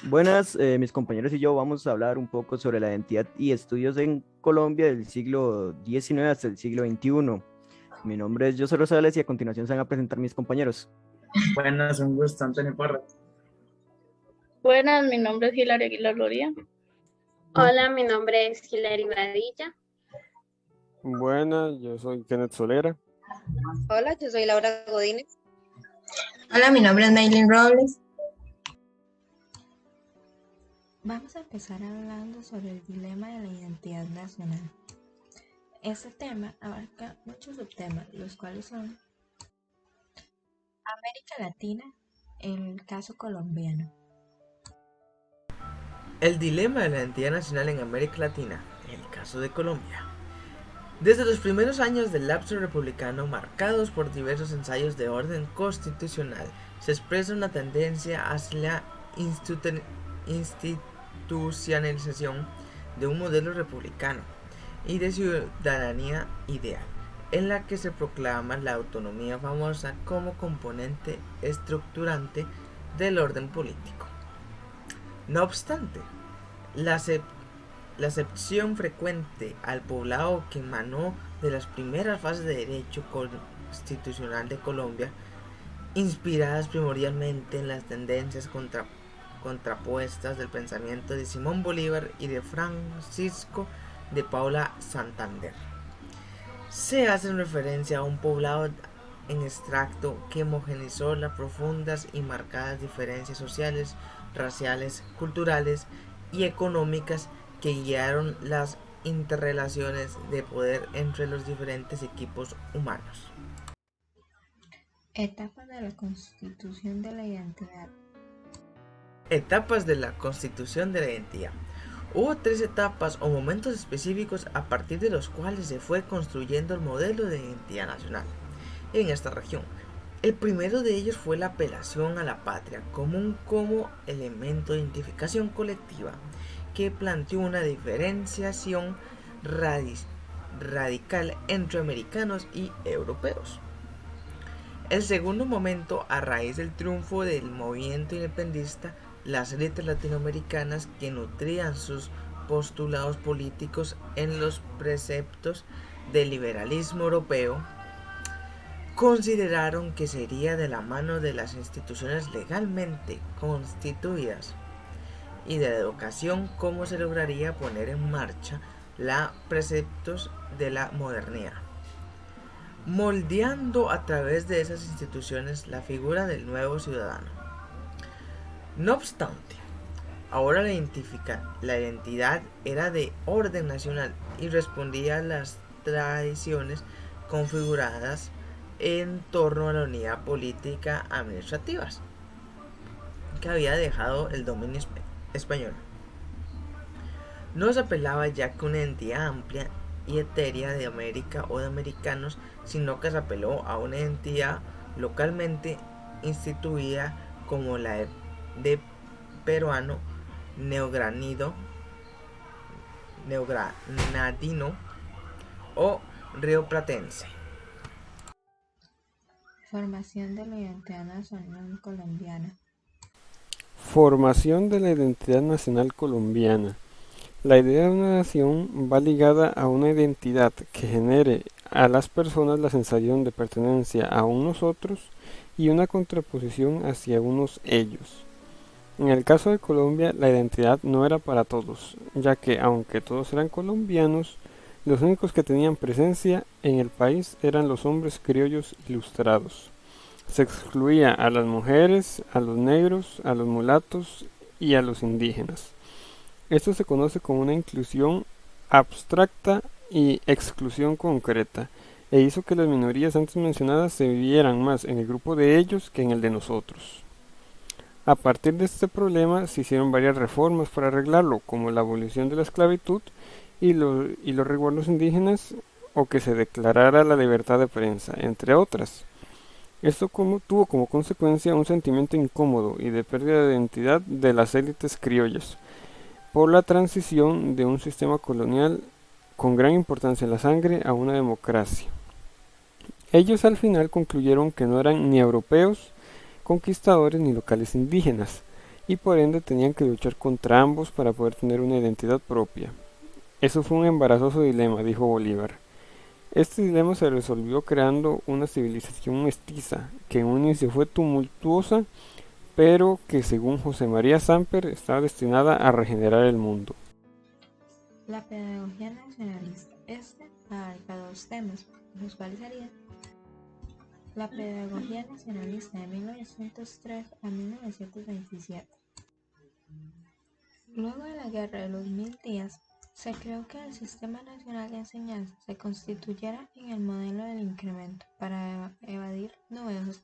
Buenas, mis compañeros y yo vamos a hablar un poco sobre la identidad y estudios en Colombia del siglo XIX hasta el siglo XXI. Mi nombre es José Rosales y a continuación se van a presentar mis compañeros. Buenas, un gusto, Antonio Parra. Buenas, mi nombre es Hilaria Aguilar Loría. Hola, mi nombre es Hilary Badilla. Buenas, yo soy Kenneth Solera. Hola, yo soy Laura Godínez. Hola, mi nombre es Maylin Robles. Vamos a empezar hablando sobre el dilema de la identidad nacional. Este tema abarca muchos subtemas, los cuales son América Latina, en el caso colombiano. El dilema de la identidad nacional en América Latina, en el caso de Colombia. Desde los primeros años del lapso republicano, marcados por diversos ensayos de orden constitucional, se expresa una tendencia hacia la institucionalización de un modelo republicano y de ciudadanía ideal, en la que se proclama la autonomía famosa como componente estructurante del orden político. No obstante, la acepción frecuente al poblado que emanó de las primeras fases de derecho constitucional de Colombia, inspiradas primordialmente en las tendencias contrapuestas del pensamiento de Simón Bolívar y de Francisco de Paula Santander, se hace referencia a un poblado en extracto que homogeneizó las profundas y marcadas diferencias sociales, raciales, culturales y económicas que guiaron las interrelaciones de poder entre los diferentes equipos humanos. Etapas de la constitución de la identidad. Etapas de la constitución de la identidad. Hubo 3 etapas o momentos específicos a partir de los cuales se fue construyendo el modelo de identidad nacional en esta región. El primero de ellos fue la apelación a la patria común como elemento de identificación colectiva, que planteó una diferenciación radical entre americanos y europeos. El segundo momento, a raíz del triunfo del movimiento independentista, las élites latinoamericanas que nutrían sus postulados políticos en los preceptos del liberalismo europeo, consideraron que sería de la mano de las instituciones legalmente constituidas y de la educación como se lograría poner en marcha los preceptos de la modernidad, moldeando a través de esas instituciones la figura del nuevo ciudadano. No obstante, ahora la identidad era de orden nacional y respondía a las tradiciones configuradas en torno a la unidad política administrativa que había dejado el dominio español. No se apelaba ya que una identidad amplia y etérea de América o de americanos, sino que se apeló a una identidad localmente instituida como la de peruano, neogranadino o rioplatense. Formación de la identidad nacional colombiana. Formación de la identidad nacional colombiana. La idea de una nación va ligada a una identidad que genere a las personas la sensación de pertenencia a unos otros y una contraposición hacia unos ellos. En el caso de Colombia, la identidad no era para todos, ya que aunque todos eran colombianos, los únicos que tenían presencia en el país eran los hombres criollos ilustrados. Se excluía a las mujeres, a los negros, a los mulatos y a los indígenas. Esto se conoce como una inclusión abstracta y exclusión concreta, e hizo que las minorías antes mencionadas se vivieran más en el grupo de ellos que en el de nosotros. A partir de este problema se hicieron varias reformas para arreglarlo, como la abolición de la esclavitud y los resguardos indígenas, o que se declarara la libertad de prensa, entre otras. Esto tuvo como consecuencia un sentimiento incómodo y de pérdida de identidad de las élites criollas, por la transición de un sistema colonial con gran importancia en la sangre a una democracia. Ellos al final concluyeron que no eran ni europeos conquistadores ni locales indígenas, y por ende tenían que luchar contra ambos para poder tener una identidad propia. Eso fue un embarazoso dilema, dijo Bolívar. Este dilema se resolvió creando una civilización mestiza, que en un inicio fue tumultuosa, pero que según José María Samper estaba destinada a regenerar el mundo. La pedagogía nacionalista. Este abarca dos temas, los cuales serían la pedagogía nacionalista de 1903 a 1927. Luego de la Guerra de los 1000 días, se creó que el Sistema Nacional de Enseñanza se constituyera en el modelo del incremento para evadir numerosas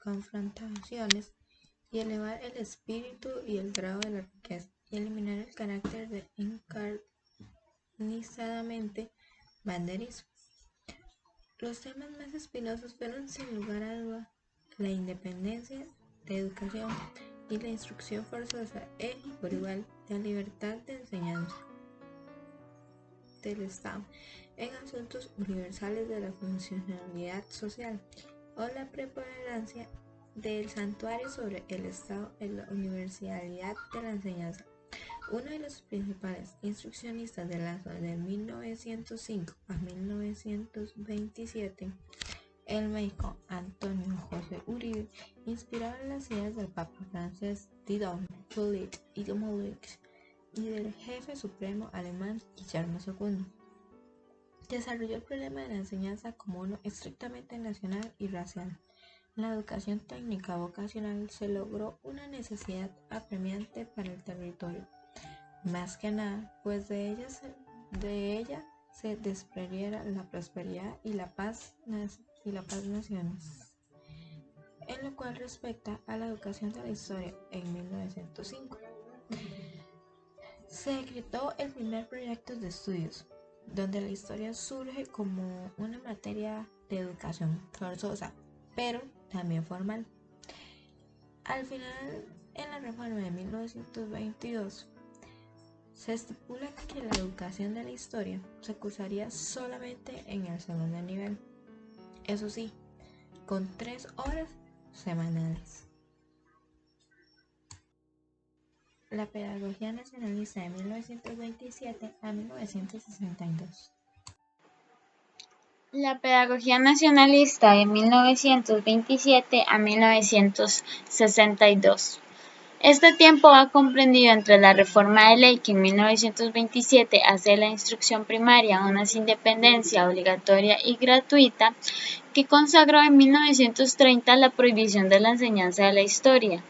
confrontaciones y elevar el espíritu y el grado de la riqueza, y eliminar el carácter de encarnizadamente banderismo. Los temas más espinosos fueron, sin lugar a duda, la independencia de educación y la instrucción forzosa y, por igual, la libertad de enseñanza del Estado en asuntos universales de la funcionalidad social, o la preponderancia del santuario sobre el Estado en la universalidad de la enseñanza. Uno de los principales instruccionistas de la zona de 1905 a 1927, el médico Antonio José Uribe, inspirado en las ideas del Papa francés Didon, Philippe y Molix y del jefe supremo alemán Guillermo II, desarrolló el problema de la enseñanza como uno estrictamente nacional y racial. En la educación técnica vocacional se logró una necesidad apremiante para el territorio, más que nada, pues de ella se desprendiera la prosperidad y la paz nacionales. En lo cual respecta a la educación de la historia, en 1905 se decretó el primer proyecto de estudios, donde la historia surge como una materia de educación forzosa, pero también formal. Al final, en la reforma de 1922, se estipula que la educación de la historia se cursaría solamente en el segundo nivel, eso sí, con 3 horas semanales. La pedagogía nacionalista de 1927 a 1962. La pedagogía nacionalista de 1927 a 1962. Este tiempo va comprendido entre la reforma de ley que en 1927 hace la instrucción primaria una independencia obligatoria y gratuita, que consagró en 1930 la prohibición de la enseñanza de la historia.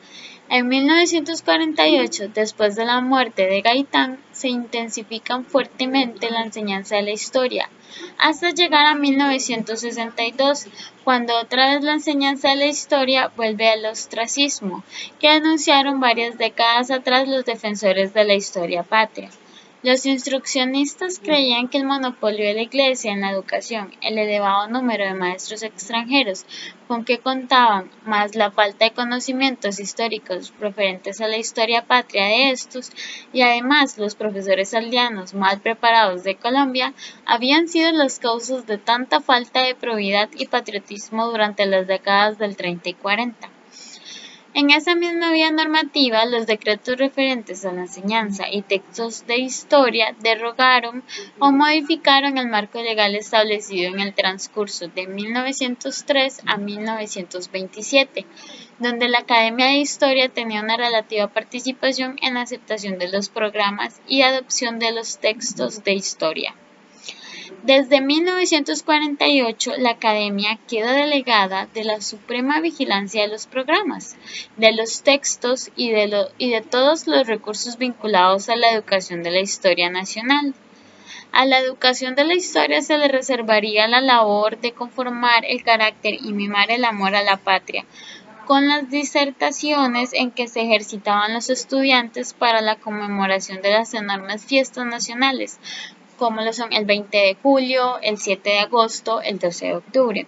En 1948, después de la muerte de Gaitán, se intensifican fuertemente la enseñanza de la historia, hasta llegar a 1962, cuando otra vez la enseñanza de la historia vuelve al ostracismo, que denunciaron varias décadas atrás los defensores de la historia patria. Los instruccionistas creían que el monopolio de la Iglesia en la educación, el elevado número de maestros extranjeros con que contaban, más la falta de conocimientos históricos referentes a la historia patria de estos, y además los profesores aldeanos mal preparados de Colombia, habían sido las causas de tanta falta de probidad y patriotismo durante las décadas del 30 y 40. En esa misma vía normativa, los decretos referentes a la enseñanza y textos de historia derogaron o modificaron el marco legal establecido en el transcurso de 1903 a 1927, donde la Academia de Historia tenía una relativa participación en la aceptación de los programas y adopción de los textos de historia. Desde 1948, la Academia queda delegada de la suprema vigilancia de los programas, de los textos y de todos los recursos vinculados a la educación de la historia nacional. A la educación de la historia se le reservaría la labor de conformar el carácter y mimar el amor a la patria, con las disertaciones en que se ejercitaban los estudiantes para la conmemoración de las enormes fiestas nacionales, como lo son el 20 de julio, el 7 de agosto, el 12 de octubre.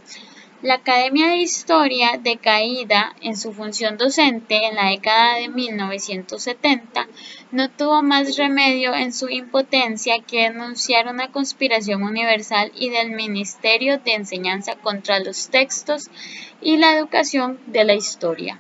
La Academia de Historia, decaída en su función docente en la década de 1970, no tuvo más remedio en su impotencia que denunciar una conspiración universal y del Ministerio de Enseñanza contra los textos y la educación de la historia.